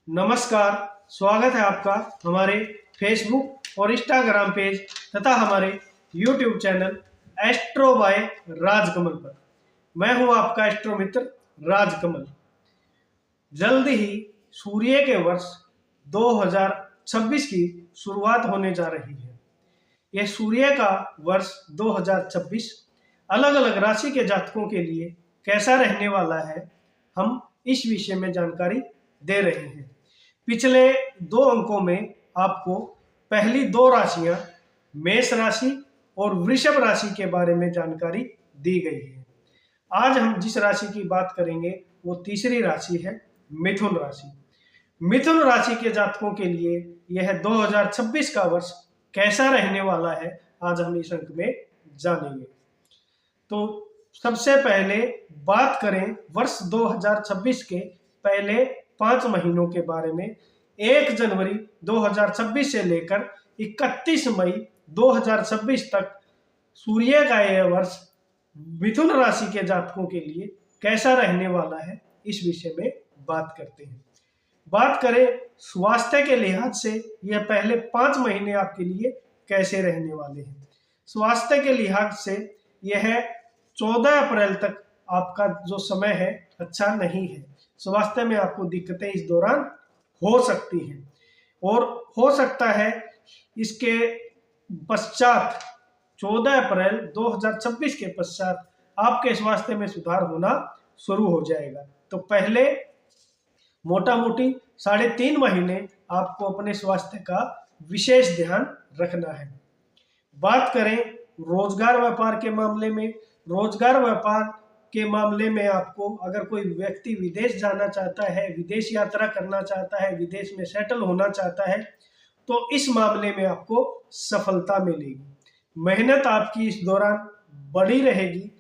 नमस्कार। स्वागत है आपका हमारे फेसबुक और इंस्टाग्राम पेज तथा हमारे YouTube channel Astro by Rajkamal पर। मैं हूं आपका एस्ट्रो मित्र राजकमल। जल्द ही सूर्य के वर्ष 2026 की शुरुआत होने जा रही है। यह सूर्य का वर्ष 2026 अलग अलग राशि के जातकों के लिए कैसा रहने वाला है, हम इस विषय में जानकारी दे रहे हैं। पिछले 2 अंकों में आपको पहली 2 राशियां मेष राशि और वृषभ राशि के बारे में जानकारी दी गई है। आज हम जिस राशि की बात करेंगे वो तीसरी राशि है मिथुन राशि। मिथुन राशि के जातकों के लिए यह 2026 का वर्ष कैसा रहने वाला है, आज हम इस अंक में जानेंगे। तो सबसे पहले बात करें वर्ष 2026 के पहले 5 महीनों के बारे में। 1 जनवरी 2026 से लेकर 31 मई 2026 तक सूर्य का यह वर्ष मिथुन राशि के जातकों के लिए कैसा रहने वाला है, इस विषय में बात करते हैं। बात करें स्वास्थ्य के लिहाज से यह पहले 5 महीने आपके लिए कैसे रहने वाले हैं। स्वास्थ्य के लिहाज से यह 14 अप्रैल तक आपका जो समय है अच्छा नहीं है। स्वास्थ्य में आपको दिक्कतें इस दौरान हो सकती हैं और हो सकता है इसके पश्चात 14 अप्रैल 2026 के पश्चात आपके स्वास्थ्य में सुधार होना शुरू हो जाएगा। तो पहले मोटा मोटी 3.5 महीने आपको अपने स्वास्थ्य का विशेष ध्यान रखना है। बात करें रोजगार व्यापार के मामले में। रोजगार व्यापार के मामले में आपको अगर कोई व्यक्ति विदेश जाना चाहता है, विदेश यात्रा करना चाहता है, विदेश में सेटल होना चाहता है, तो इस मामले में आपको सफलता मिलेगी। मेहनत आपकी इस दौरान बढ़ी रहेगी।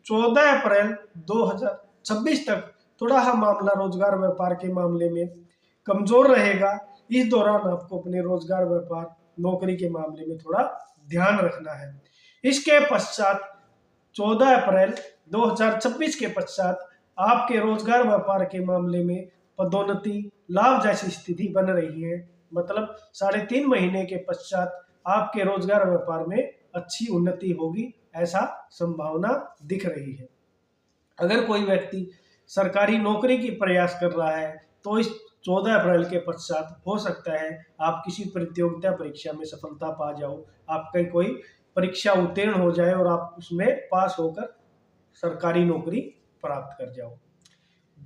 14 अप्रैल 2026 तक थोड़ा मामला रोजगार व्यापार के मामले में कमजोर रहेगा। इस दौरान आपको अपने रोजगार व्यापार नौकरी के मामले में थोड़ा ध्यान रखना है। इसके पश्चात 14 अप्रैल 2026 के पश्चात आपके रोजगार व्यापार के मामले में पदोन्नति लाभ जैसी स्थिति बन रही है। मतलब 3.5 महीने के पश्चात आपके रोजगार व्यापार में अच्छी उन्नति होगी, ऐसा संभावना दिख रही है। अगर कोई व्यक्ति सरकारी नौकरी की प्रयास कर रहा है तो इस 14 अप्रैल के पश्चात हो सकता है आप किसी प्रतियोगिता परीक्षा में सफलता पा जाओ, आपका कोई परीक्षा उत्तीर्ण हो जाए और आप उसमें पास होकर सरकारी नौकरी प्राप्त कर जाओ।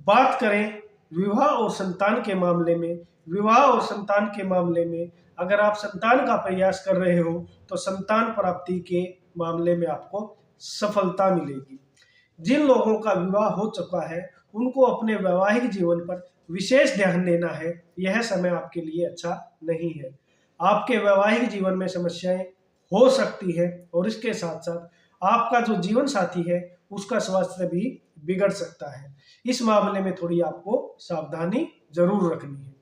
बात करें विवाह और संतान के मामले में। विवाह और संतान के मामले में अगर आप संतान का प्रयास कर रहे हो तो संतान प्राप्ति के मामले में आपको सफलता मिलेगी। जिन लोगों का विवाह हो चुका है उनको अपने वैवाहिक जीवन पर विशेष ध्यान देना है। यह समय आपके लिए अच्छा नहीं है। आपके वैवाहिक जीवन में समस्याएं हो सकती है और इसके साथ साथ आपका जो जीवन साथी है उसका स्वास्थ्य भी बिगड़ सकता है। इस मामले में थोड़ी आपको सावधानी जरूर रखनी है।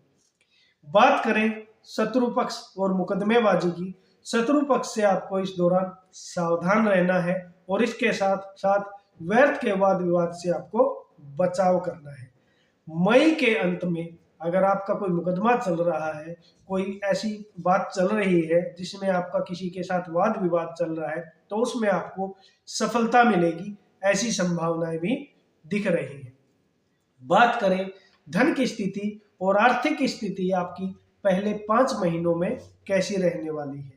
बात करें शत्रु पक्ष और मुकदमेबाजी की। शत्रु पक्ष से आपको इस दौरान सावधान रहना है और इसके साथ साथ व्यर्थ के वाद विवाद से आपको बचाव करना है। मई के अंत में अगर आपका कोई मुकदमा चल रहा है, कोई ऐसी बात चल रही है जिसमें आपका किसी के साथ वाद विवाद चल रहा है, तो उसमें आपको सफलता मिलेगी, ऐसी संभावनाएं भी दिख रही है। बात करें धन की स्थिति और आर्थिक स्थिति आपकी पहले 5 महीनों में कैसी रहने वाली है।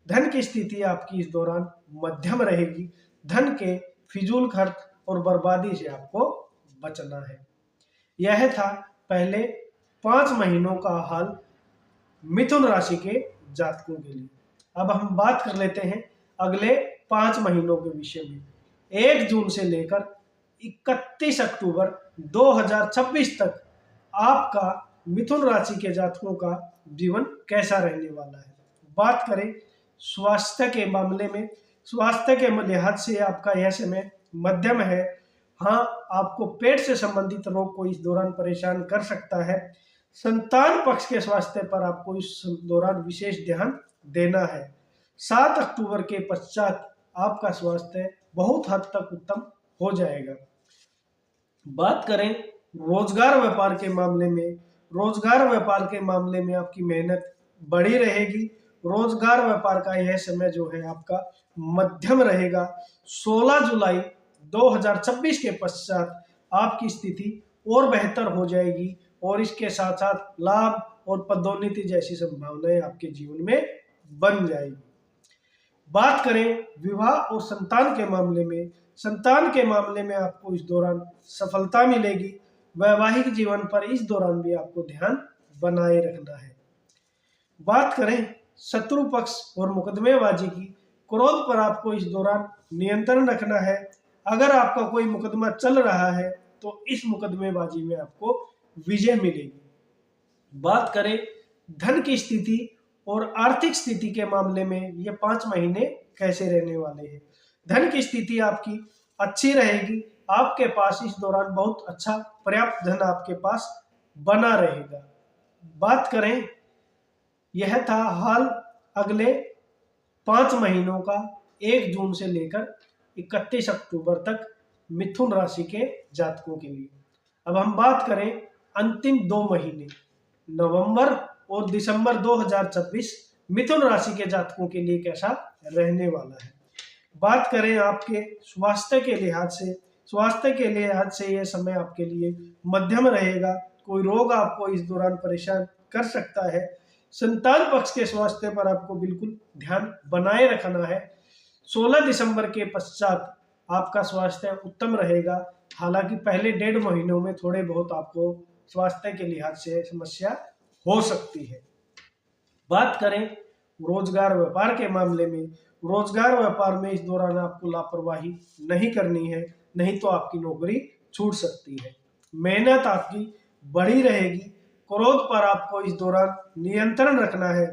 धन की स्थिति आपकी इस दौरान मध्यम रहेगी। धन के फिजूल खर्च और बर्बादी से आपको बचना है। यह था पहले 5 महीनों का हाल मिथुन राशि के जातकों के लिए। अब हम बात कर लेते हैं अगले 5 महीनों के विषय में। 1 जून से लेकर 31 अक्टूबर 2026 तक आपका मिथुन राशि के जातकों का जीवन कैसा रहने वाला है। बात करें स्वास्थ्य के मामले में। स्वास्थ्य के लिहाज से आपका यह समय मध्यम है। हाँ, आपको पेट से संबंधित रोग को इस दौरान परेशान कर सकता है। संतान पक्ष के स्वास्थ्य पर आपको इस दौरान विशेष ध्यान देना है। 7 अक्टूबर के पश्चात आपका स्वास्थ्य बहुत हद तक उत्तम हो जाएगा। बात करें रोजगार व्यापार के मामले में। रोजगार व्यापार के मामले में आपकी मेहनत बढ़ी रहेगी। रोजगार व्यापार का यह समय जो है आपका मध्यम रहेगा। 16 जुलाई 2026 के पश्चात आपकी स्थिति और बेहतर हो जाएगी और इसके साथ साथ लाभ और पदोन्नति जैसी संभावनाएं आपके जीवन में बन जाएगी। बात करें विवाह और संतान के मामले में, संतान के मामले में आपको इस दौरान सफलता मिलेगी। वैवाहिक जीवन पर इस दौरान भी आपको ध्यान बनाए रखना है। बात करें शत्रु पक्ष और मुकदमेबाजी की, क्रोध पर आपको इस दौरान नियंत्रण रखना है। अगर आपका कोई मुकदमा चल रहा है तो इस मुकदमेबाजी में आपको विजय मिलेगी। बात करें धन की स्थिति और आर्थिक स्थिति के मामले में, ये 5 महीने कैसे रहने वाले हैं। धन की स्थिति आपकी अच्छी रहेगी। आपके पास इस दौरान बहुत अच्छा पर्याप्त धन आपके पास बना रहेगा। बात करें, यह था हाल अगले 5 महीनों का 1 जून से लेकर 31 अक्टूबर तक मिथुन राशि के जातकों के लिए। अब हम बात करें अंतिम 2 महीने नवंबर और दिसंबर 2026 मिथुन राशि के जातकों के लिए कैसा रहने वाला है। बात करें आपके स्वास्थ्य के लिहाज से, स्वास्थ्य के लिहाज से यह समय आपके लिए मध्यम रहेगा। कोई रोग आपको इस दौरान परेशान कर सकता है। संतान पक्ष के स्वास्थ्य पर आपको बिल्कुल ध्यान बनाए रखना है। 16 दिसंबर के पश्चात आपका स्वास्थ्य उत्तम रहेगा। हालांकि पहले 1.5 महीनों में थोड़े बहुत आपको स्वास्थ्य के लिहाज से समस्या हो सकती है। बात करें रोजगार व्यापार के मामले में, रोजगार व्यापार में इस दौरान आपको लापरवाही नहीं करनी है, नहीं तो आपकी नौकरी छूट सकती है। मेहनत आपकी बढ़ी रहेगी। क्रोध पर आपको इस दौरान नियंत्रण रखना है।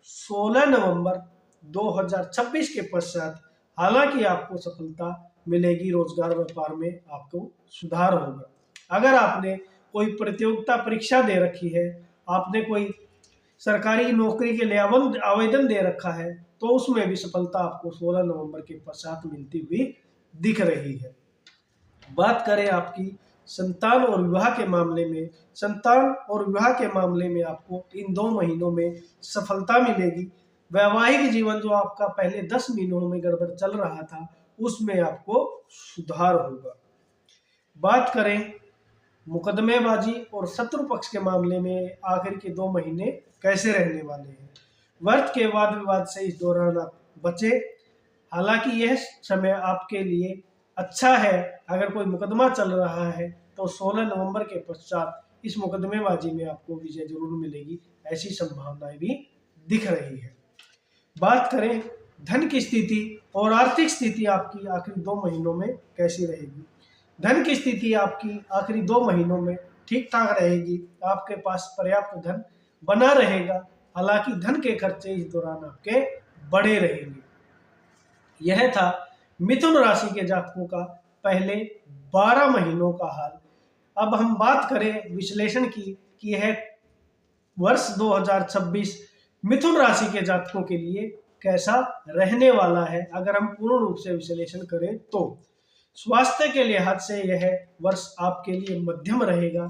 16 नवंबर 2026 के पश्चात हालांकि आपको सफलता मिलेगी। रोजगार व्यापार में आपको सुधार होगा। अगर आपने कोई प्रतियोगिता परीक्षा दे रखी है, आपने कोई सरकारी नौकरी के लिए आवेदन दे रखा है, तो उसमें भी सफलता आपको 16 नवंबर के पश्चात मिलती हुई दिख रही है। बात करें आपकी संतान और विवाह के मामले में, संतान और विवाह के मामले में आपको इन 2 महीनों में सफलता मिलेगी। वैवाहिक जीवन जो आपका पहले 10 महीनों में गड़बड़ चल रहा था, उसमें आपको सुधार होगा। बात करें मुकदमेबाजी और शत्रु पक्ष के मामले में आखिर के 2 महीने कैसे रहने वाले हैं। वर्त के वाद विवाद से इस दौरान आप बचे। हालांकि यह समय आपके लिए अच्छा है। अगर कोई मुकदमा चल रहा है तो 16 नवंबर के पश्चात इस मुकदमेबाजी में आपको विजय जरूर मिलेगी, ऐसी संभावनाएं भी दिख रही है। बात करें धन की स्थिति और आर्थिक स्थिति आपकी आखिरी 2 महीनों में कैसी रहेगी। धन की स्थिति आपकी आखिरी 2 महीनों में ठीक ठाक रहेगी। आपके पास पर्याप्त धन बना रहेगा। हालांकि धन के खर्चे इस दौरान आपके बढ़े रहेंगे। यह था मिथुन राशि के जातकों का पहले 12 महीनों का हाल। अब हम बात करें विश्लेषण की कि यह वर्ष 2026 मिथुन राशि के जातकों के लिए कैसा रहने वाला है। अगर हम पूर्ण रूप से विश्लेषण करें तो स्वास्थ्य के लिहाज से यह वर्ष आपके लिए मध्यम रहेगा।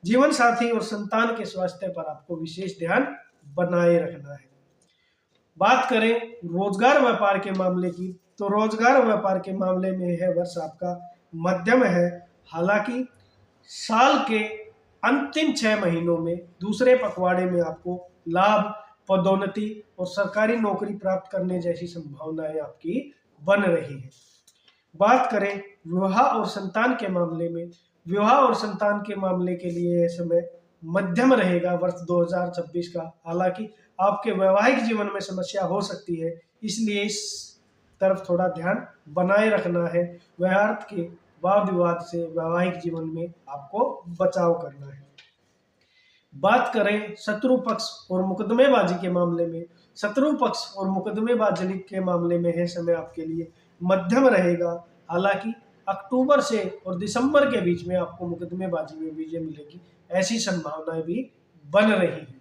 जीवन साथी और संतान के स्वास्थ्य पर आपको विशेष ध्यान बनाए रखना है। बात करें रोजगार व्यापार के मामले की, तो रोजगार व्यापार के मामले में यह वर्ष आपका मध्यम है। हालांकि साल के अंतिम 6 महीनों में दूसरे पखवाड़े में आपको लाभ, पदोन्नति और सरकारी नौकरी प्राप्त करने जैसी संभावनाएं आपकी बन रही है। बात करें विवाह और संतान के मामले में, विवाह और संतान के मामले के लिए यह समय मध्यम रहेगा वर्ष 2026 का। हालांकि आपके वैवाहिक जीवन में समस्या हो सकती है, इसलिए इस तरफ थोड़ा ध्यान बनाए रखना है। व्यर्थ के वाद विवाद से वैवाहिक जीवन में आपको बचाव करना है। बात करें शत्रु पक्ष और मुकदमेबाजी के मामले में, शत्रु पक्ष और मुकदमेबाजी के मामले में यह समय आपके लिए मध्यम रहेगा। हालांकि अक्टूबर से और दिसंबर के बीच में आपको मुकदमेबाजी में विजय मिलेगी, ऐसी संभावनाएं भी बन रही हैं।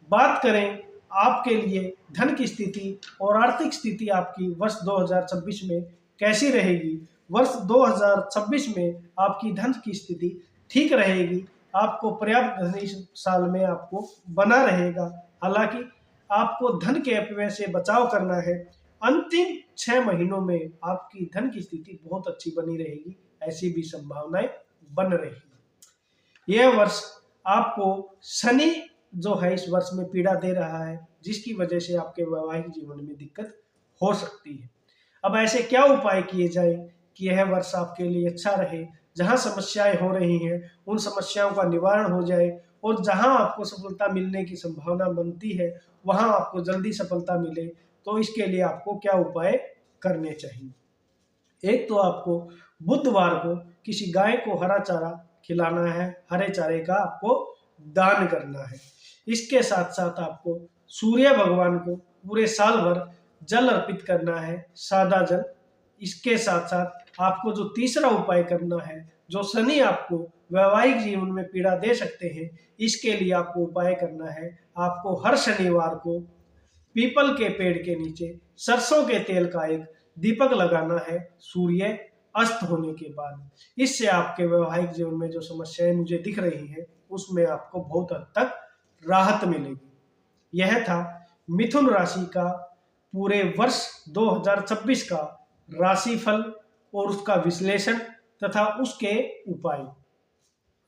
बात करें आपके लिए धन की स्थिति और आर्थिक स्थिति आपकी वर्ष 2026 में कैसी रहेगी। वर्ष 2026 में आपकी धन की स्थिति ठीक रहेगी। आपको पर्याप्त धन इस साल में आपको बना रहेगा। हालांकि आपको धन के अपव्यय से बचाव करना है। अंतिम 6 महीनों में आपकी धन की स्थिति बहुत अच्छी बनी रहेगी, ऐसी भी संभावनाएं बन रही है। यह वर्ष आपको शनि जो है इस वर्ष में पीड़ा दे रहा है, जिसकी वजह से आपके वैवाहिक जीवन में दिक्कत हो सकती है। अब ऐसे क्या उपाय किए जाए कि यह वर्ष आपके लिए अच्छा रहे, जहां समस्याएं हो रही हैं उन समस्याओं का निवारण हो जाए, और जहां आपको सफलता मिलने की संभावना बनती है वहां आपको जल्दी सफलता मिले। तो इसके लिए आपको क्या उपाय करने चाहिए? एक तो आपको बुधवार को किसी गाय को हरा चारा खिलाना है, हरे चारे का आपको दान करना है। इसके साथ साथ आपको सूर्य भगवान को पूरे साल भर जल अर्पित करना है, सादा जल। इसके साथ साथ आपको जो तीसरा उपाय करना है, जो शनि आपको वैवाहिक जीवन में पीड़ा दे सकते हैं, इसके लिए आपको उपाय करना है। आपको हर शनिवार को पीपल के पेड़ के नीचे सरसों के तेल का एक दीपक लगाना है सूर्य अस्त होने के बाद। इससे आपके वैवाहिक जीवन में जो समस्याएं मुझे दिख रही हैं उसमें आपको बहुत हद तक राहत मिलेगी। यह था मिथुन राशि का पूरे वर्ष 2026 का राशिफल और उसका विश्लेषण तथा उसके उपाय।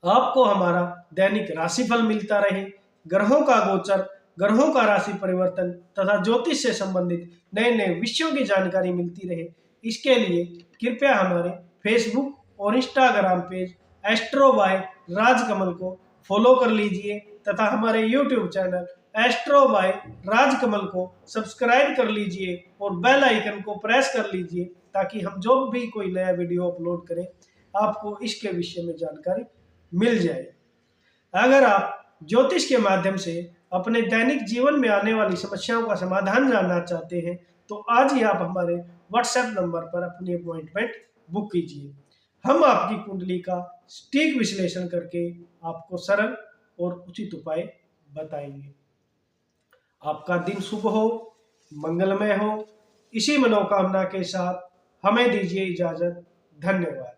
आपको हमारा दैनिक राशिफल मिलता रहे, ग्रहों का गोचर, ग्रहों का राशि परिवर्तन तथा ज्योतिष से संबंधित नए नए विषयों की जानकारी मिलती रहे, इसके लिए कृपया हमारे फेसबुक और Instagram page Astro by Rajkamal को फॉलो कर लीजिए तथा हमारे YouTube channel Astro by Rajkamal को सब्सक्राइब कर लीजिए और बेल आइकन को प्रेस कर लीजिए, ताकि हम जो भी कोई नया वीडियो अपलोड करें आपको इसके विषय में जानकारी मिल जाए। अगर आप ज्योतिष के माध्यम से अपने दैनिक जीवन में आने वाली समस्याओं का समाधान जानना चाहते हैं तो आज ही आप हमारे व्हाट्सएप नंबर पर अपनी अपॉइंटमेंट बुक कीजिए। हम आपकी कुंडली का सटीक विश्लेषण करके आपको सरल और उचित उपाय बताएंगे। आपका दिन शुभ हो, मंगलमय हो। इसी मनोकामना के साथ हमें दीजिए इजाजत। धन्यवाद।